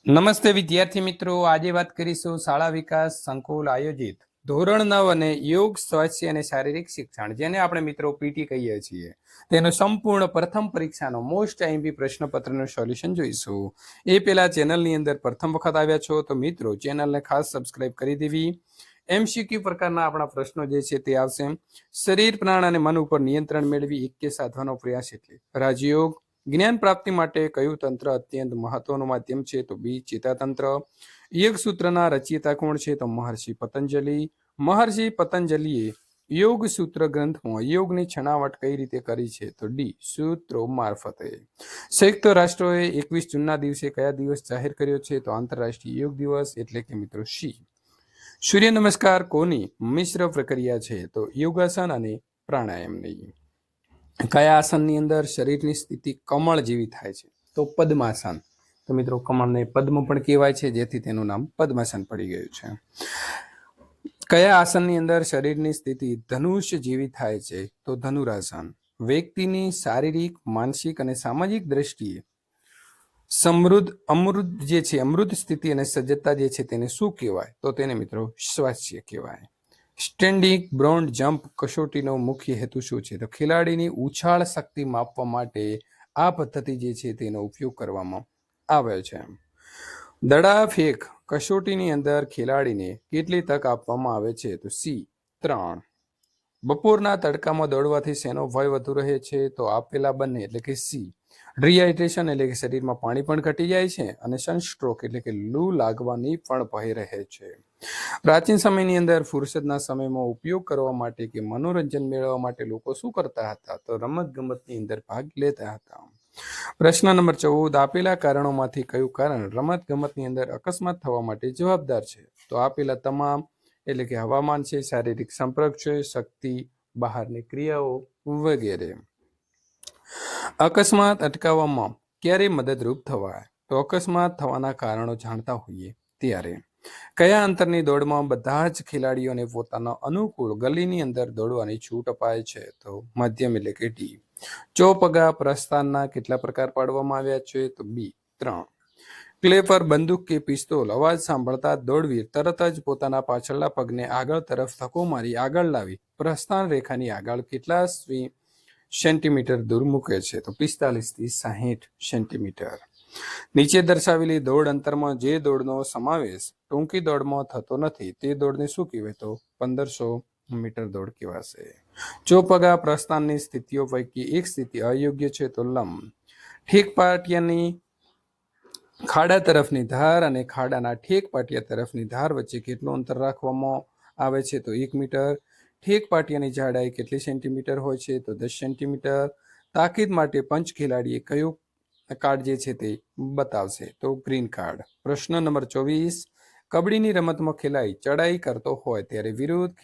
નમસ્તે વિદ્યાર્થી મિત્રો, આજે વાત કરીશું શાળા વિકાસ સંકુલ આયોજિત ધોરણ 9 અને યોગ સ્વાસ્થ્ય અને શારીરિક શિક્ષણ, જેને આપણે મિત્રો પીટી કહીએ છીએ, તેનો સંપૂર્ણ પ્રથમ પરીક્ષાનો મોસ્ટ આઈએમપી પ્રશ્નપત્રનું સોલ્યુશન જોઈશું. એ પહેલા ચેનલની અંદર પ્રથમ વખત આવ્યા છો તો મિત્રો ચેનલને ખાસ સબસ્ક્રાઇબ કરી દેવી. MCQ પ્રકારના આપણા પ્રશ્નો જે છે તે આવશે. શરીર, પ્રાણ અને મન ઉપર નિયંત્રણ મેળવી એકે સાધવાનો પ્રયાસ એટલે રાજયોગ. જ્ઞાન પ્રાપ્તિ માટે કયું તંત્ર અત્યંત મહત્વનું માધ્યમ છે? તો બી ચેતાતંત્ર. યોગ સૂત્રના રચયિતા કોણ છે? તો મહર્ષિ પતંજલિ. મહર્ષિ પતંજલિએ યોગ સૂત્ર ગ્રંથમાં યોગની છણાવટ કઈ રીતે કરી છે? તો ડી સૂત્રો મારફતે. સંયુક્ત રાષ્ટ્રોએ 21 જૂનના દિવસે કયા દિવસ જાહેર કર્યો છે? તો આંતરરાષ્ટ્રીય યોગ દિવસ એટલે કે મિત્રો સી. સૂર્ય નમસ્કાર કોની મિશ્ર પ્રક્રિયા છે? તો યોગાસન અને પ્રાણાયામની. કયા આસનની અંદર શરીરની સ્થિતિ કમળ જેવી થાય છે? તો પદ્માસન. તો મિત્રો કમળને પદ્મ પણ કહેવાય છે, જેથી તેનું નામ પદ્માસન પડી ગયું છે. કયા આસનની અંદર શરીરની સ્થિતિ ધનુષ જેવી થાય છે? તો ધનુરાસન. વ્યક્તિની શારીરિક, માનસિક અને સામાજિક દ્રષ્ટિએ અમૃત સ્થિતિ અને સજ્જતા જે છે તેને શું કહેવાય? તો તેને મિત્રો સ્વાસ્થ્ય કહેવાય. સ્ટેન્ડિંગ બ્રોડ જમ્પ કસોટીનો મુખ્ય હેતુ શું છે? તો ખેલાડીની ઉછાળ શક્તિ માપવા માટે આ પદ્ધતિ જે છે તેનો ઉપયોગ કરવામાં આવે છે. દડા ફેંક કસોટીની અંદર ખેલાડીને કેટલી તક આપવામાં આવે છે? તો સી 3. બપોરના તડકામાં દોડવાથી શેનો ભય વધુ રહે છે? તો આપેલા બંને એટલે કે સી. ડિહાઇડ્રેશન એટલે કે શરીરમાં પાણી પણ ઘટી જાય છે, અને સનસ્ટ્રોક એટલે કે લૂ લાગવાની પણ ભય રહે છે. પ્રાચીન સમયની અંદર ફુરસદના સમયમાં ઉપયોગ કરવા માટે કે મનોરંજન મેળવવા માટે લોકો શું કરતા હતા? તો રમત ગમતની અંદર ભાગ લેતા હતા. પ્રશ્ન નંબર 14. આપેલા કારણોમાંથી કયું કારણ રમત ગમતની અંદર અકસ્માત થવા માટે જવાબદાર છે? તો આપેલા તમામ એટલે કે હવામાન છે, શારીરિક સંપર્ક છે, શક્તિ, બહારની ક્રિયાઓ વગેરે. અકસ્માત અટકાવવામાં ક્યારે મદદરૂપ થવાય? તો અકસ્માત થવાના કારણો જાણતા હોઈએ ત્યારે. કયા અંતરની દોડમાં બધા જ ખેલાડીઓને પોતાના અનુકૂળ ગલીની અંદર દોડવાની છૂટ અપાય છે? તો મધ્યમ એટલે કે ડી. ચોપગા પ્રસ્થાનના કેટલા પ્રકાર પાડવામાં આવ્યા છે? તો બી 3. ક્લે પર બંદૂક કે પિસ્તોલ અવાજ સાંભળતા દોડવીર તરત જ પોતાના પાછળના પગને આગળ તરફ ધક્કો મારી આગળ લાવી પ્રસ્થાન રેખાની આગળ કેટલા સેન્ટીમીટર દૂર મૂકે છે? તો 45 થી 60 સેન્ટીમીટર. નીચે દર્શાવેલી દોડ અંતરમાં જે દોડનો સમાવેશ ટૂંકી દોડમાં થતો નથી તે દોડને શું કહેવાય? તો 1500 મીટર દોડ કહેવાશે. ચોપગા પ્રસ્થાનની સ્થિતિઓ પૈકી એક સ્થિતિ અયોગ્ય છે? તો લંબ. ઠેક પાટિયાની ખાડા તરફની ધાર અને ખાડાના ઠેક પાટિયા તરફની ધાર વચ્ચે કેટલું અંતર રાખવામાં આવે છે? તો 1 મીટર. ઠેક પાટિયાની જાડાઈ કેટલી સેન્ટીમીટર હોય છે? તો 10 સેન્ટીમીટર. તાકીદ માટે પંચ ખેલાડીએ કયું કાર્ડ જે છે તે બતાવશે? તો ગ્રીન કાર્ડ. પ્રશ્ન નંબર 24. કબડ્ડીની રમતમાં ખેલાડી ચડાઈ કરતો હોય ત્યારે વિરુદ્ધ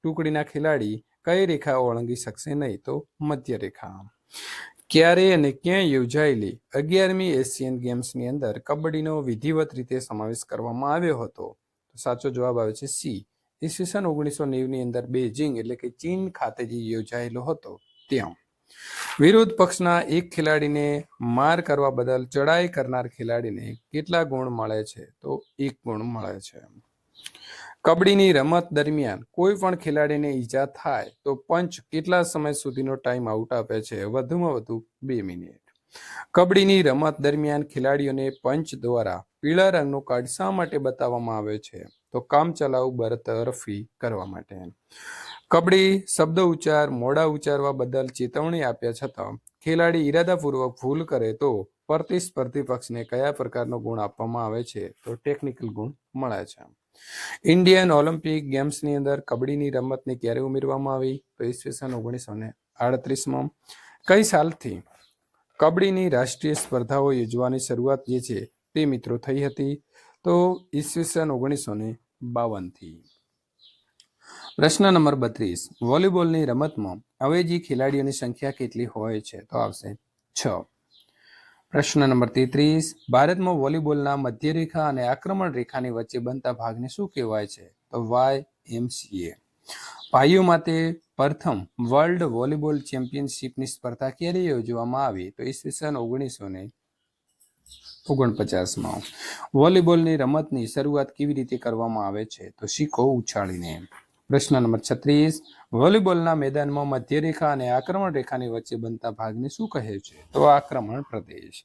ટુકડીના ખેલાડી કઈ રેખા ઓળંગી શકશે નહીં? તો મધ્ય રેખા. ક્યારે અને ક્યાં યોજાયેલી 11મી એશિયન ગેમ્સની અંદર કબડ્ડીનો વિધિવત રીતે સમાવેશ કરવામાં આવ્યો હતો? તો સાચો જવાબ આવે છે સી. ઈસવીસન 1990ની અંદર બેઇજિંગ એટલે કે ચીન ખાતે જે યોજાયેલો હતો ત્યાં. વિરુદ્ધ પક્ષના એક ખેલાડીને માર કરવા બદલ ચડાઈ કરનાર ખેલાડીને કેટલા ગુણ મળે છે? તો 1 ગુણ મળે છે. કબડ્ડીની રમત દરમિયાન કોઈ પણ ખેલાડીને ઈજા થાય તો પંચ કેટલા સમય સુધીનો ટાઈમ આઉટ આપે છે? વધુમાં વધુ 2 મિનિટ. કબડ્ડીની રમત દરમિયાન ખેલાડીઓને પંચ દ્વારા પીળા રંગનું કાર્ડ શા માટે બતાવવામાં આવે છે? તો કામચલાઉ બરતરફી કરવા માટે. કબડ્ડી શબ્દ ઉચ્ચાર મોડા ઉચ્ચારવા બદલ ચેતવણી આપ્યા છતાં ખેલાડી ઈરાદાપૂર્વક ભૂલ કરે તો પ્રતિસ્પર્ધી પક્ષને કયા પ્રકારનો ગુણ આપવામાં આવે છે? તો ટેકનિકલ ગુણ મળે છે. ઇન્ડિયન ઓલિમ્પિક ગેમ્સની અંદર કબડ્ડીની રમતને ક્યારે ઉમેરવામાં આવી? તો ઈસવીસન 1938માં. કઈ સાલથી કબડ્ડીની રાષ્ટ્રીય સ્પર્ધાઓ યોજવાની શરૂઆત જે છે તે મિત્રો થઈ હતી? તો ઈસવીસન 1952થી. પ્રશ્ન નંબર 32. વોલીબોલની રમતમાં અવેજી ખેલાડીઓની સંખ્યા કેટલી હોય છે? તો આવશે 6. પ્રશ્ન નંબર 33. ભારતમાં વોલીબોલના મધ્ય રેખા અને આક્રમણ રેખાની વચ્ચે બનતા ભાગને શું કહેવાય છે? તો YMCA. ભાઈઓ માટે પ્રથમ વર્લ્ડ વોલીબોલ ચેમ્પિયનશિપની સ્પર્ધા ક્યારે યોજવામાં આવી? તો ઈસવીસન 49માં વોલીબોલની રમતની શરૂઆત કેવી રીતે કરવામાં આવે છે? તો સિક્કો ઉછાળીને. પ્રશ્ન નંબર 36, વોલીબોલના મેદાનમાં મધ્યરેખા અને આક્રમણ રેખાની વચ્ચે બનતા ભાગને શું કહે છે? તો આક્રમણ પ્રદેશ.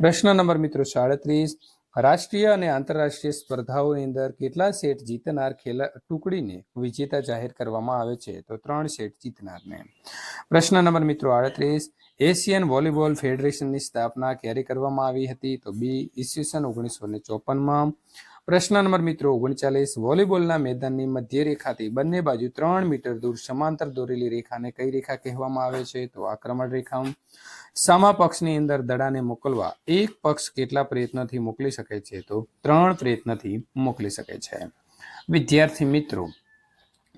પ્રશ્ન નંબર મિત્રો 37, રાષ્ટ્રીય અને આંતરરાષ્ટ્રીય સ્પર્ધાઓની અંદર કેટલા સેટ જીતનાર ટુકડીને વિજેતા જાહેર કરવામાં આવે છે? તો 3 સેટ જીતનારને. પ્રશ્ન નંબર મિત્રો 38, એશિયન વોલીબોલ ફેડરેશનની સ્થાપના ક્યારે કરવામાં આવી હતી? તો બી ઈસવીસન 1954માં. પ્રશ્ન નંબર મિત્રો 39, વોલીબોલના મેદાનની મધ્ય રેખાથી બંને બાજુ 3 મીટર દૂર સમાંતર દોરેલી રેખાને કઈ રેખા કહેવામાં આવે છે? તો આક્રમણ રેખા. સામા પક્ષની અંદર દડાને મોકલવા એક પક્ષ કેટલા પ્રયત્નોથી મોકલી શકે છે? તો 3 પ્રયત્નથી મોકલી શકે છે. વિદ્યાર્થી મિત્રો,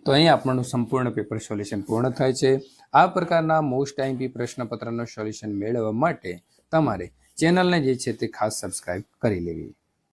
તો અહીં આપણું સંપૂર્ણ પેપર સોલ્યુશન પૂર્ણ થાય છે. આ પ્રકારના મોસ્ટ આઈએમપી પ્રશ્નપત્રનો સોલ્યુશન મેળવવા માટે તમારે ચેનલને જે છે તે ખાસ સબસ્ક્રાઇબ કરી લેવી.